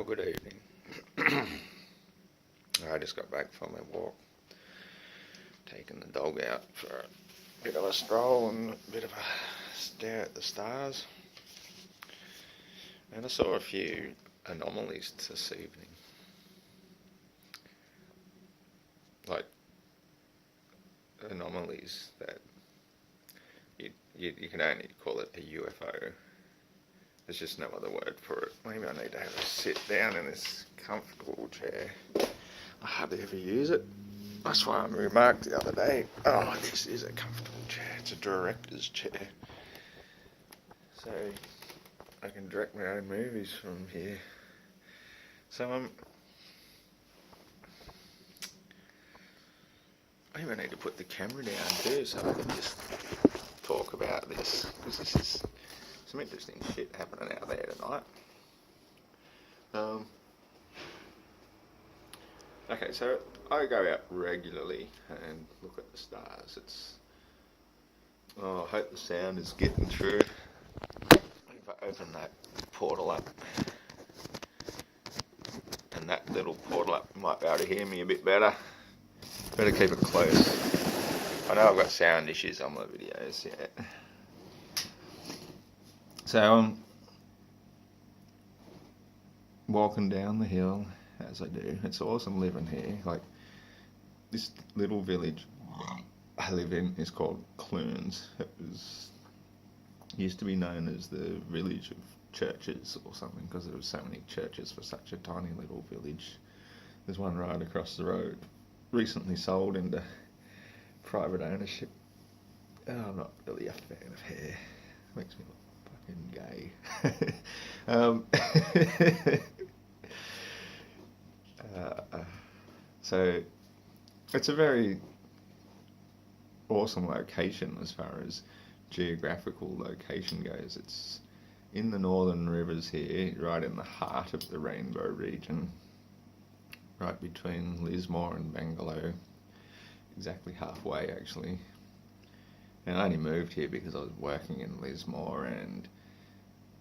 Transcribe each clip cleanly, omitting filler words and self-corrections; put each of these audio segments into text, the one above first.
good evening. I just got back from my walk, taking the dog out for a bit of a stroll and a bit of a stare at the stars. And I saw a few anomalies this evening. Like anomalies that you can only call it a UFO. There's just no other word for it. Maybe I need to have a sit down in this comfortable chair. I hardly ever use it. That's why I remarked the other day, oh, this is a comfortable chair. It's a director's chair. So I can direct my own movies from here. So I even need to put the camera down too so I can just talk about this, because this is some interesting shit happening out there tonight. Okay, so I go out regularly and look at the stars. I hope the sound is getting through. If I open that portal up, and that little portal up, you might be able to hear me a bit better. Better keep it close. I know I've got sound issues on my videos, yeah. So I'm walking down the hill, as I do. It's awesome living here. Like, this little village I live in is called Clunes. It used to be known as the village of churches or something, because there were so many churches for such a tiny little village. There's one right across the road, recently sold into private ownership. I'm not really a fan of hair. Makes me look fucking gay. So it's a very awesome location as far as geographical location goes. It's in the northern rivers here, right in the heart of the Rainbow region, right between Lismore and Bangalore, exactly halfway actually. And I only moved here because I was working in Lismore and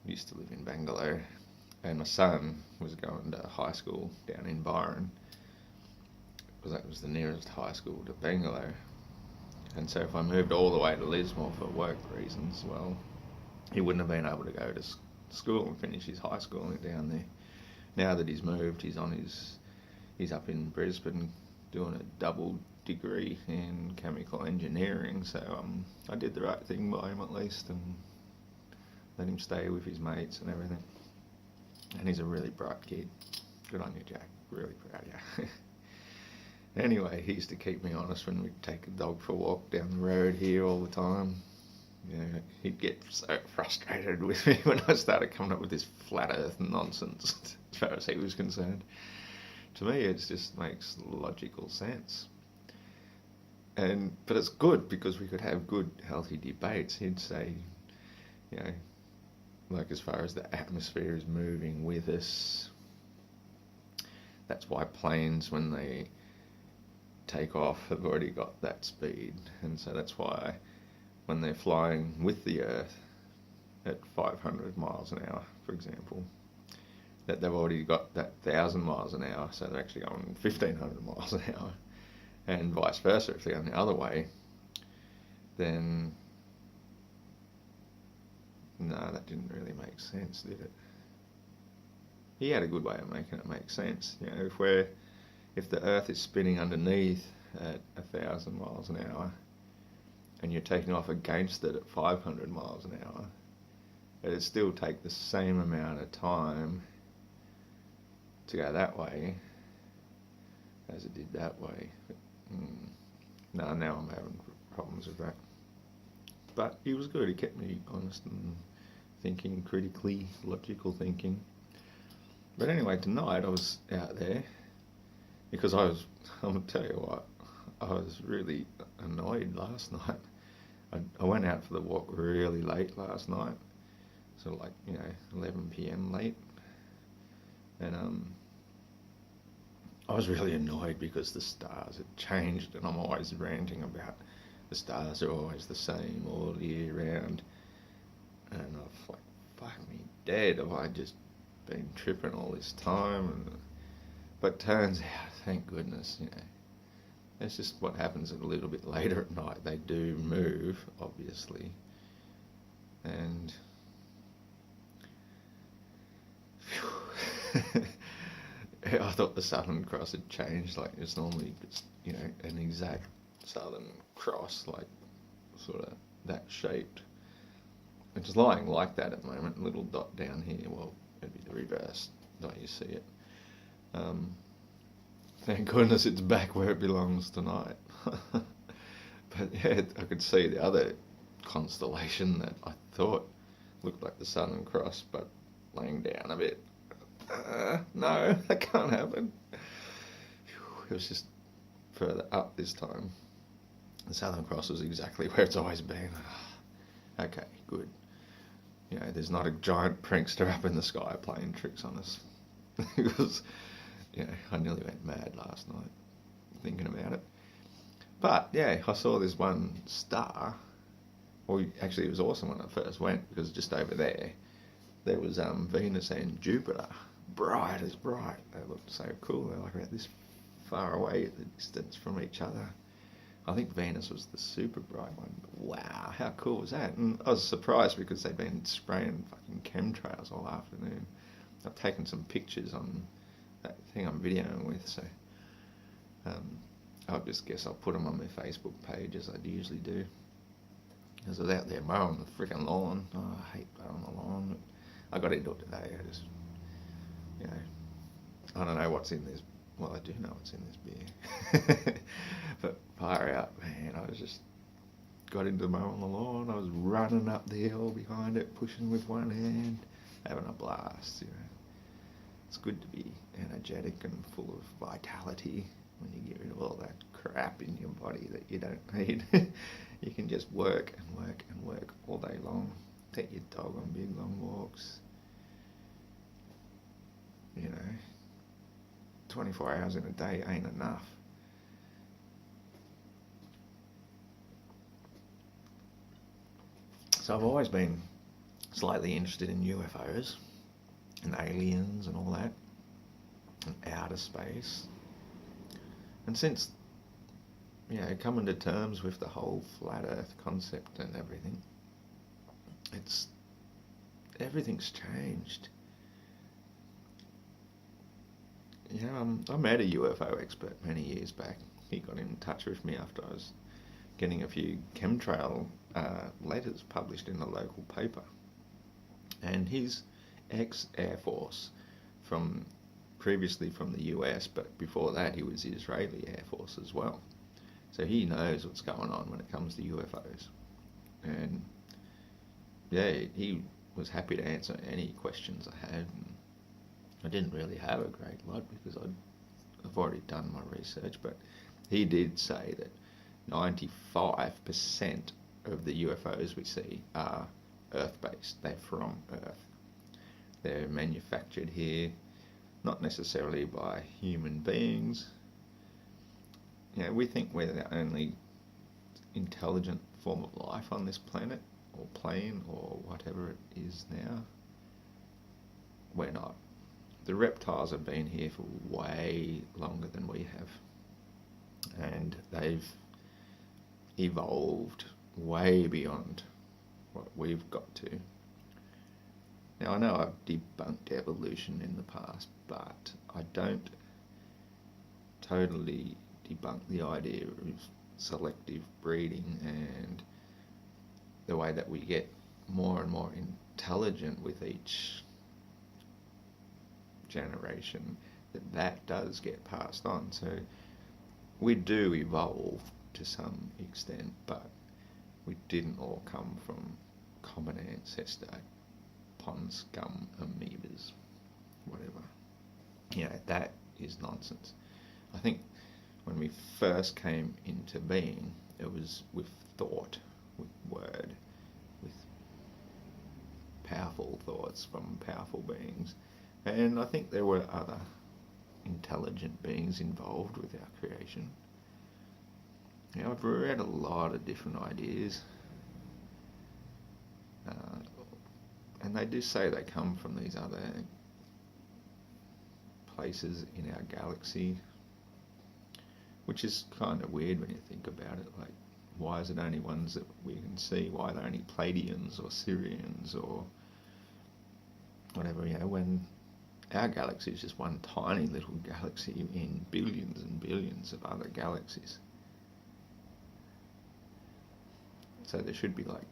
used to live in Bangalore, and my son was going to high school down in Byron, because that was the nearest high school to Bangalore. And so if I moved all the way to Lismore for work reasons, well, he wouldn't have been able to go to school and finish his high school down there. Now that he's moved, he's up in Brisbane doing a double degree in chemical engineering, so I did the right thing by him at least and let him stay with his mates and everything. And he's a really bright kid. Good on you, Jack. Really proud of you. Anyway, he used to keep me honest when we'd take a dog for a walk down the road here all the time. You know, he'd get so frustrated with me when I started coming up with this flat earth nonsense as far as he was concerned. To me, it just makes logical sense. But it's good, because we could have good, healthy debates. He'd say, you know, like, as far as the atmosphere is moving with us, that's why planes, when they take off, have already got that speed. And so that's why when they're flying with the Earth at 500 miles an hour, for example, that they've already got that 1,000 miles an hour, so they're actually going 1,500 miles an hour. And vice versa, if they're going the other way, then no, that didn't really make sense, did it? He had a good way of making it make sense. You know, if the Earth is spinning underneath at 1,000 miles an hour, and you're taking off against it at 500 miles an hour, it'd still take the same amount of time to go that way as it did that way. Now I'm having problems with that. But he was good. He kept me honest and thinking critically, logical thinking. But anyway, tonight I was out there because I'm going to tell you what, I was really annoyed last night. I went out for the walk really late last night, so 11 p.m. late, and I was really annoyed because the stars had changed, and I'm always ranting about the stars are always the same all year round, and I was like, fuck me dead if I just been tripping all this time, but turns out, thank goodness, it's just what happens a little bit later at night. They do move, obviously, and I thought the Southern Cross had changed. Like, it's normally just, an exact Southern Cross, like sort of that shaped. It's lying like that at the moment, little dot down here. Well, it'd be the reverse, don't you see it? Thank goodness it's back where it belongs tonight. But yeah, I could see the other constellation that I thought looked like the Southern Cross, but laying down a bit. No, that can't happen. It was just further up this time. The Southern Cross was exactly where it's always been. Okay, good. There's not a giant prankster up in the sky playing tricks on us. Because, I nearly went mad last night thinking about it. But, yeah, I saw this one star. Well, actually, it was awesome when I first went, because just over there was Venus and Jupiter. Bright as bright. They looked so cool. They're like about this far away at the distance from each other. I think Venus was the super bright one. Wow, how cool was that? And I was surprised because they'd been spraying fucking chemtrails all afternoon. I've taken some pictures on that thing I'm videoing with, so I just guess I'll put them on my Facebook page as I usually do. Because I was out there mowing the freaking lawn. Oh, I hate mowing the lawn. I got into it today. I just, I don't know what's in this. Well, I do know what's in this beer. But fire out, man. I was just got into mowing the lawn. I was running up the hill behind it, pushing with one hand, having a blast. It's good to be energetic and full of vitality when you get rid of all that crap in your body that you don't need. You can just work and work and work all day long. Take your dog on big long walks. 24 hours in a day ain't enough. So I've always been slightly interested in UFOs and aliens and all that, and outer space. And since, coming to terms with the whole flat Earth concept and everything, everything's changed. I met a UFO expert many years back. He got in touch with me after I was getting a few chemtrail letters published in the local paper. And he's ex-Air Force, previously from the US, but before that he was the Israeli Air Force as well. So he knows what's going on when it comes to UFOs. And yeah, he was happy to answer any questions I had. And I didn't really have a great lot because I've already done my research, but he did say that 95% of the UFOs we see are Earth-based. They're from Earth. They're manufactured here, not necessarily by human beings. We think we're the only intelligent form of life on this planet, or plane, or whatever it is now. We're not. The reptiles have been here for way longer than we have. And they've evolved way beyond what we've got to. Now, I know I've debunked evolution in the past, but I don't totally debunk the idea of selective breeding and the way that we get more and more intelligent with each generation, that does get passed on. So we do evolve to some extent, but we didn't all come from common ancestor, pond scum amoebas, whatever. That is nonsense. I think when we first came into being, it was with thought, with word, with powerful thoughts from powerful beings. And I think there were other intelligent beings involved with our creation. I've read a lot of different ideas, and they do say they come from these other places in our galaxy, which is kind of weird when you think about it. Like, why is it only ones that we can see? Why are they only Pleiadians or Sirians or whatever, when our galaxy is just one tiny little galaxy in billions and billions of other galaxies. So there should be like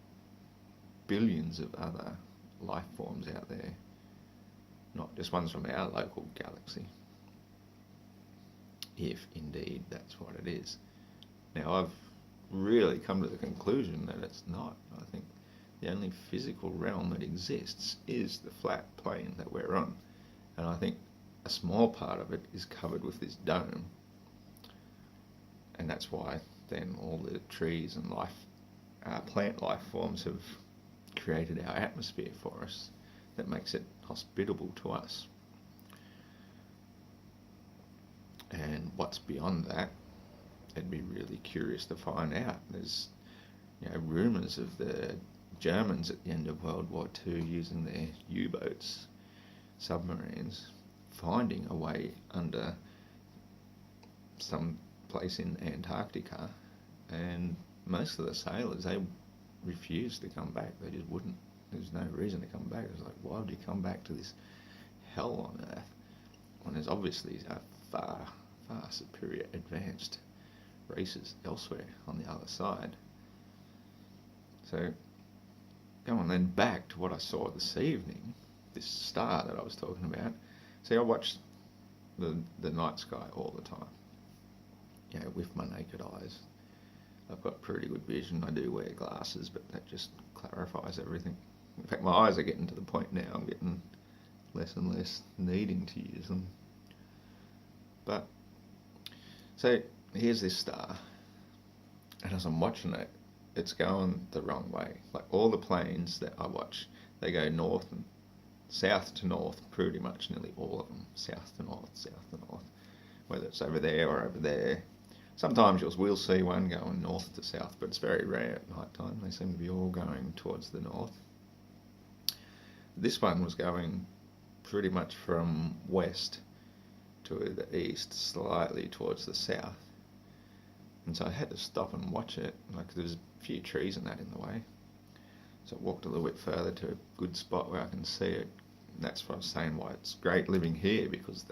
billions of other life forms out there, not just ones from our local galaxy, if indeed that's what it is. Now, I've really come to the conclusion that it's not. I think the only physical realm that exists is the flat plane that we're on. And I think a small part of it is covered with this dome. And that's why then all the trees and plant life forms have created our atmosphere for us that makes it hospitable to us. And what's beyond that, I'd be really curious to find out. There's rumours of the Germans at the end of World War II using their U-boats, submarines, finding a way under some place in Antarctica, and most of the sailors, they refused to come back. They just wouldn't. There's no reason to come back. It's like, why would you come back to this hell on Earth when there's obviously a far, far superior advanced races elsewhere on the other side? So, go on then back to what I saw this evening, this star that I was talking about. See, I watch the night sky all the time, with my naked eyes. I've got pretty good vision. I do wear glasses, but that just clarifies everything. In fact, my eyes are getting to the point now, I'm getting less and less needing to use them. But, so, here's this star, and as I'm watching it, it's going the wrong way. Like, all the planes that I watch, they go north and south to north, pretty much nearly all of them. South to north, south to north. Whether it's over there or over there. Sometimes we'll see one going north to south, but it's very rare at night time. They seem to be all going towards the north. This one was going pretty much from west to the east, slightly towards the south. And so I had to stop and watch it. Like, there's a few trees and that in the way. So I walked a little bit further to a good spot where I can see it. And that's what I was saying, why it's great living here, because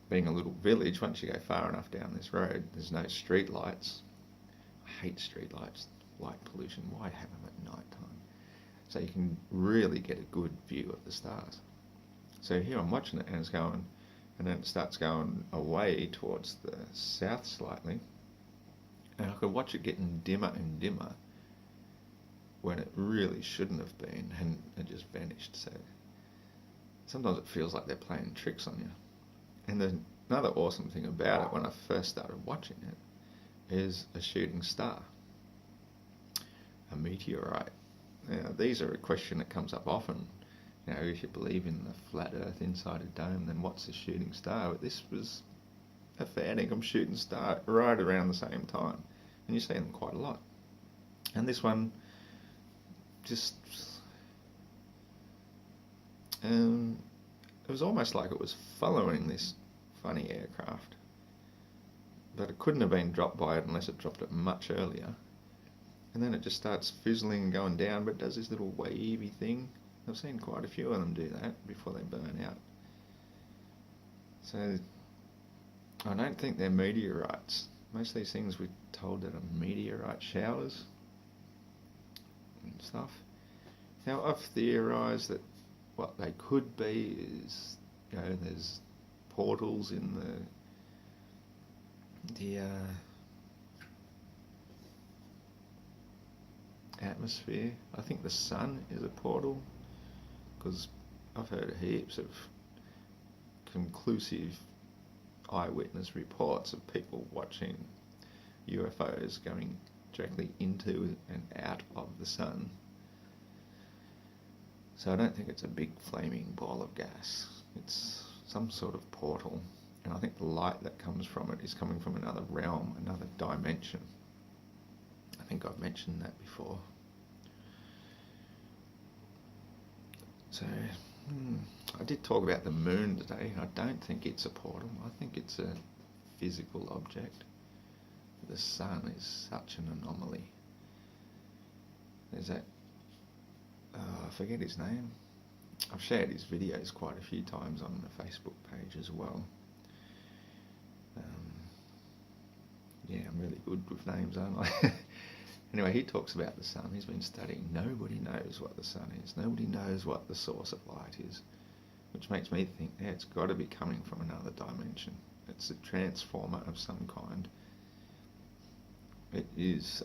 being a little village, once you go far enough down this road, there's no street lights. I hate street lights, light pollution. Why have them at night time? So you can really get a good view of the stars. So here I'm watching it and it's going, and then it starts going away towards the south slightly. And I could watch it getting dimmer and dimmer when it really shouldn't have been, and it just vanished. So sometimes it feels like they're playing tricks on you. And then another awesome thing about it when I first started watching it is a shooting star, a meteorite. Now, these are a question that comes up often. If you believe in the flat earth inside a dome, then what's a shooting star? But this was a fair dinkum shooting star right around the same time. And you see them quite a lot. And this one just... it was almost like it was following this funny aircraft. But it couldn't have been dropped by it unless it dropped it much earlier. And then it just starts fizzling and going down, but it does this little wavy thing. I've seen quite a few of them do that before they burn out. So, I don't think they're meteorites. Most of these things we're told that are meteorite showers and stuff. Now, I've theorised that what they could be is, there's portals in the atmosphere. I think the sun is a portal, because I've heard heaps of conclusive eyewitness reports of people watching UFOs going directly into and out of the sun. So I don't think it's a big flaming ball of gas. It's some sort of portal, and I think the light that comes from it is coming from another realm, another dimension. I think I've mentioned that before. So, I did talk about the moon today. I don't think it's a portal. I think it's a physical object. The sun is such an anomaly. There's that, I forget his name. I've shared his videos quite a few times on the Facebook page as well. Yeah, I'm really good with names, aren't I? Anyway, he talks about the sun. He's been studying. Nobody knows what the sun is. Nobody knows what the source of light is, which makes me think, yeah, it's got to be coming from another dimension. It's a transformer of some kind. It is,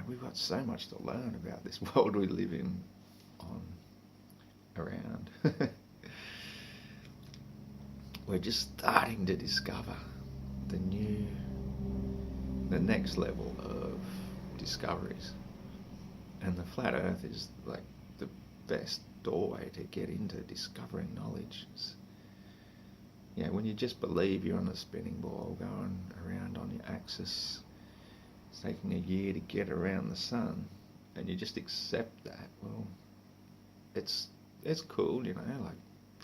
we've got so much to learn about this world we live in, around. We're just starting to discover the next level of discoveries. And the flat earth is like the best doorway to get into discovering knowledge. When you just believe you're on a spinning ball going around on your axis, it's taking a year to get around the sun, and you just accept that, well, it's cool, like,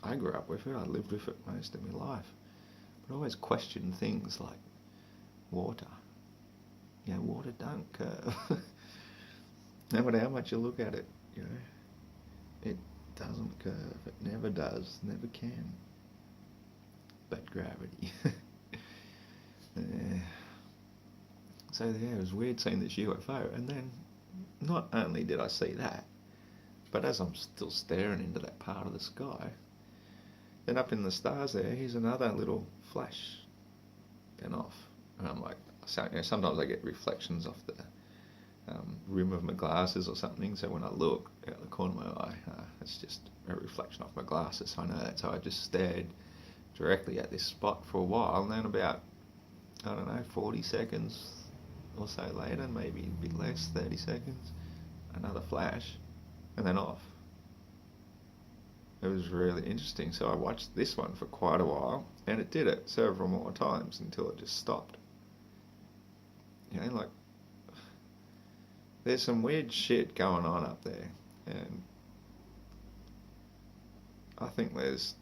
I grew up with it, I lived with it most of my life, but I always questioned things like water. Water don't curve. No matter how much you look at it, it doesn't curve, it never does, never can. But gravity. So it was weird seeing this UFO, and then not only did I see that, but as I'm still staring into that part of the sky, then up in the stars there, here's another little flash and off. And I'm like, sometimes I get reflections off the rim of my glasses or something, so when I look out the corner of my eye, it's just a reflection off my glasses, so I know that. So I just stared directly at this spot for a while, and then about, 40 seconds or so later, maybe a bit less, 30 seconds, another flash, and then off. It was really interesting. So I watched this one for quite a while, and it did it several more times until it just stopped. There's some weird shit going on up there, and I think there's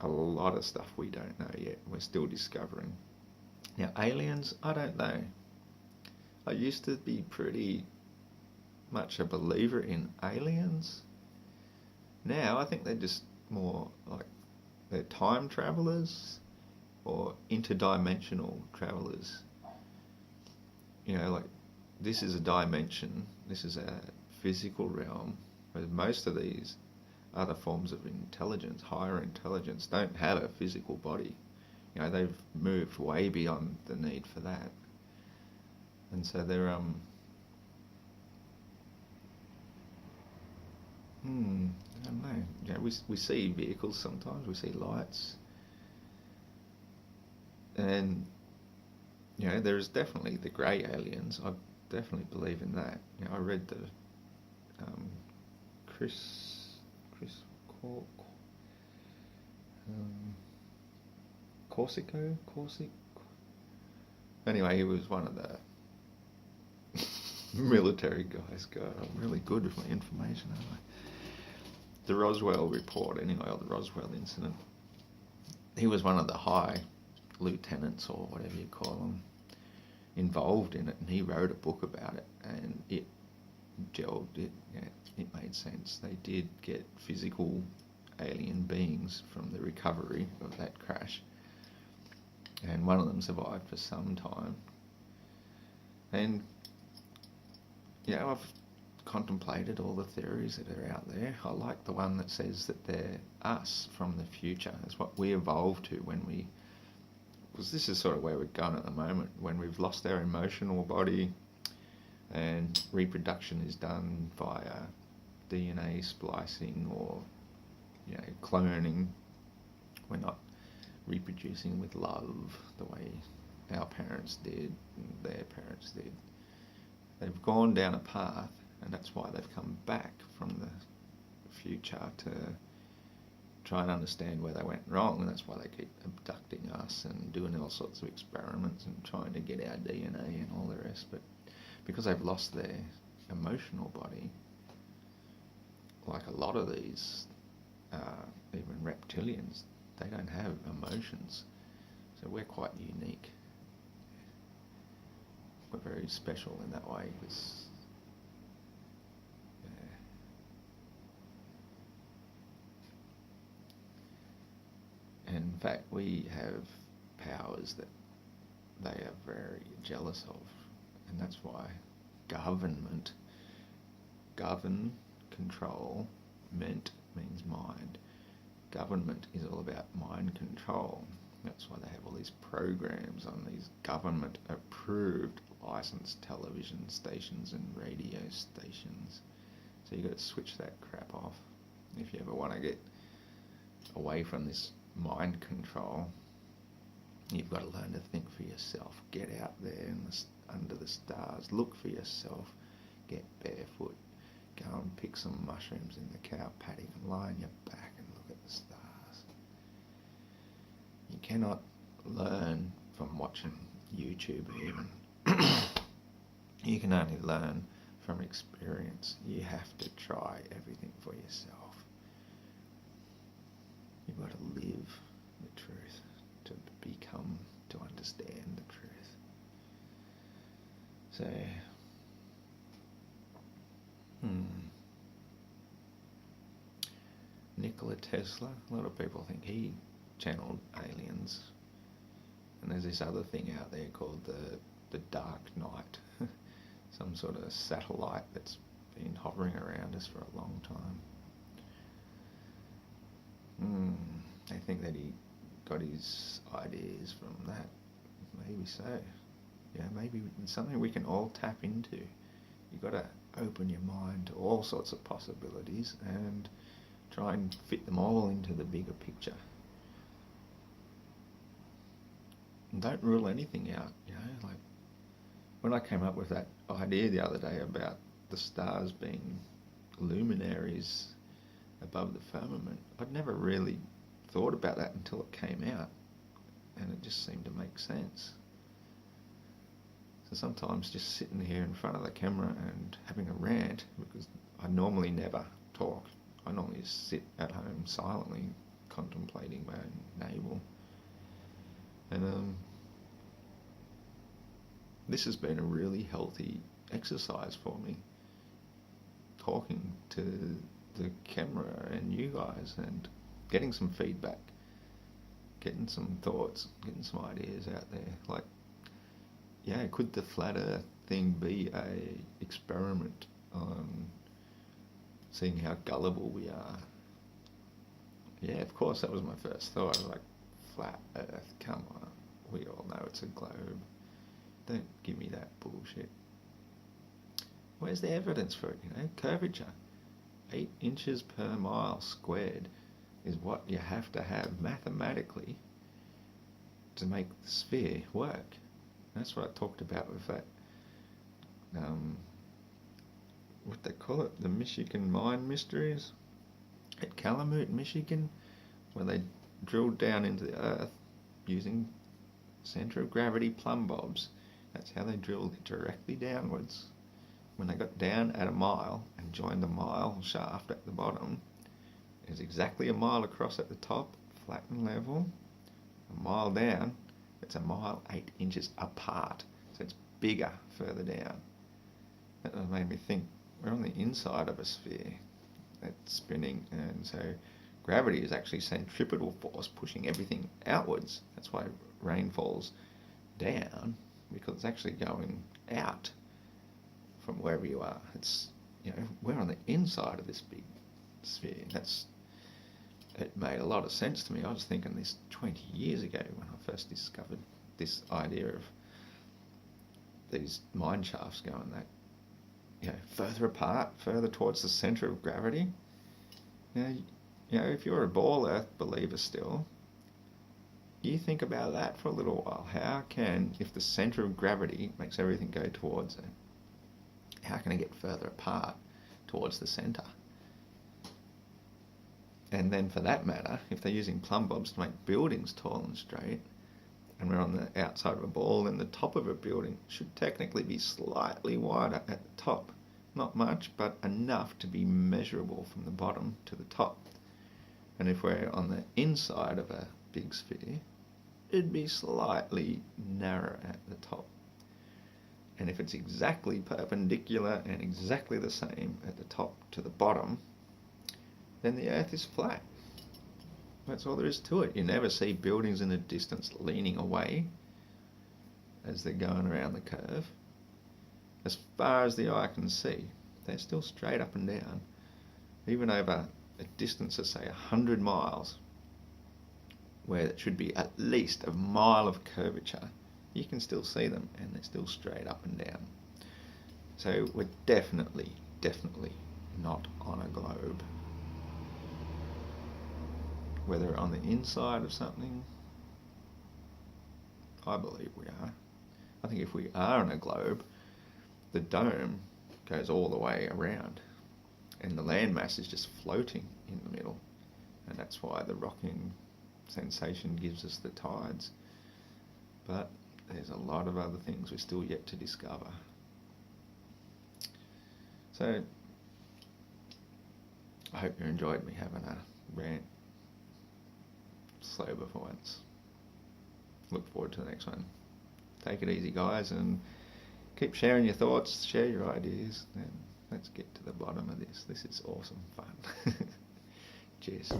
a lot of stuff we don't know yet. We're still discovering. Now, aliens, I don't know. I used to be pretty much a believer in aliens. Now, I think they're just more like they're time travelers or interdimensional travelers. Like this is a dimension, this is a physical realm, where most of these other forms of intelligence, higher intelligence, don't have a physical body. They've moved way beyond the need for that. And so they're, I don't know. We see vehicles sometimes, we see lights. And, there's definitely the grey aliens. I definitely believe in that. I read the Corsic. Anyway, he was one of the military guys. God, I'm really good with my information, aren't I? The Roswell report, anyway, or the Roswell incident. He was one of the high lieutenants, or whatever you call them, involved in it, and he wrote a book about it, and it gelled. It made sense. They did get physical alien beings from the recovery of that crash, and one of them survived for some time. And I've contemplated all the theories that are out there. I like the one that says that they're us from the future. It's what we evolved to because this is sort of where we're going at the moment, when we've lost our emotional body and reproduction is done via DNA splicing or cloning. We're not reproducing with love the way our parents did and their parents did. They've gone down a path, and that's why they've come back from the future to try and understand where they went wrong, and that's why they keep abducting us and doing all sorts of experiments and trying to get our DNA and all the rest. But because they've lost their emotional body, like a lot of these, even reptilians, they don't have emotions. So we're quite unique. We're very special in that way because, and in fact, we have powers that they are very jealous of, and that's why govern, control, meant means mind. Government is all about mind control. That's why they have all these programs on these government-approved licensed television stations and radio stations. So you've got to switch that crap off if you ever want to get away from this mind control. You've got to learn to think for yourself. Get out there under the stars. Look for yourself. Get barefoot. Go and pick some mushrooms in the cow paddock and lie on your back and look at the stars. You cannot learn from watching YouTube even. You can only learn from experience. You have to try everything for yourself. You've got to live the truth to understand the truth. So, Nikola Tesla, a lot of people think he channeled aliens. And there's this other thing out there called the Dark Knight, some sort of satellite that's been hovering around us for a long time. I think that he got his ideas from that. Maybe so. Yeah, maybe it's something we can all tap into. You've got to open your mind to all sorts of possibilities and try and fit them all into the bigger picture. And don't rule anything out, like when I came up with that idea the other day about the stars being luminaries above the firmament, I'd never really thought about that until it came out, and it just seemed to make sense. So sometimes just sitting here in front of the camera and having a rant, because I normally never talk. I normally just sit at home silently contemplating my own navel. And this has been a really healthy exercise for me, talking to the camera and you guys and getting some feedback, getting some thoughts, getting some ideas out there. Like, yeah, could the flat earth thing be a experiment on seeing how gullible we are? Yeah, of course, that was my first thought. I was like, flat earth, come on. We all know it's a globe. Don't give me that bullshit. Where's the evidence for it, Curvature. 8 inches per mile squared is what you have to have mathematically to make the sphere work. That's what I talked about with that, what they call it, the Michigan Mine Mysteries at Calamute, Michigan, where they drilled down into the earth using centre of gravity plumb bobs. That's how they drilled it, directly downwards. When they got down at a mile and joined the mile shaft at the bottom, it was exactly a mile across at the top, flat and level. A mile down, it's a mile 8 inches apart, so it's bigger further down. That made me think, we're on the inside of a sphere that's spinning, and so gravity is actually centripetal force pushing everything outwards. That's why rain falls down, because it's actually going out from wherever you are. It's, we're on the inside of this big sphere. It made a lot of sense to me. I was thinking this 20 years ago when I first discovered this idea of these mine shafts going that, further apart, further towards the centre of gravity. If you're a ball earth believer still, you think about that for a little while. How can, if the centre of gravity makes everything go towards it, how can it get further apart towards the centre? And then for that matter, if they're using plumb bobs to make buildings tall and straight, and we're on the outside of a ball, then the top of a building should technically be slightly wider at the top not much, but enough to be measurable from the bottom to the top. And if we're on the inside of a big sphere, it'd be slightly narrower at the top. And if it's exactly perpendicular and exactly the same at the top to the bottom, then the Earth is flat. That's all there is to it. You never see buildings in the distance leaning away as they're going around the curve. As far as the eye can see, they're still straight up and down. Even over a distance of, say, 100 miles, where it should be at least a mile of curvature, you can still see them, and they're still straight up and down. So we're definitely not on a globe. Whether on the inside of something, I believe we are. I think if we are on a globe, the dome goes all the way around, and the landmass is just floating in the middle, and that's why the rocking sensation gives us the tides. But there's a lot of other things we're still yet to discover. So I hope you enjoyed me having a rant. Sober for once. Look forward to the next one. Take it easy, guys, and keep sharing your thoughts, share your ideas, and let's get to the bottom of this. This is awesome fun. Cheers.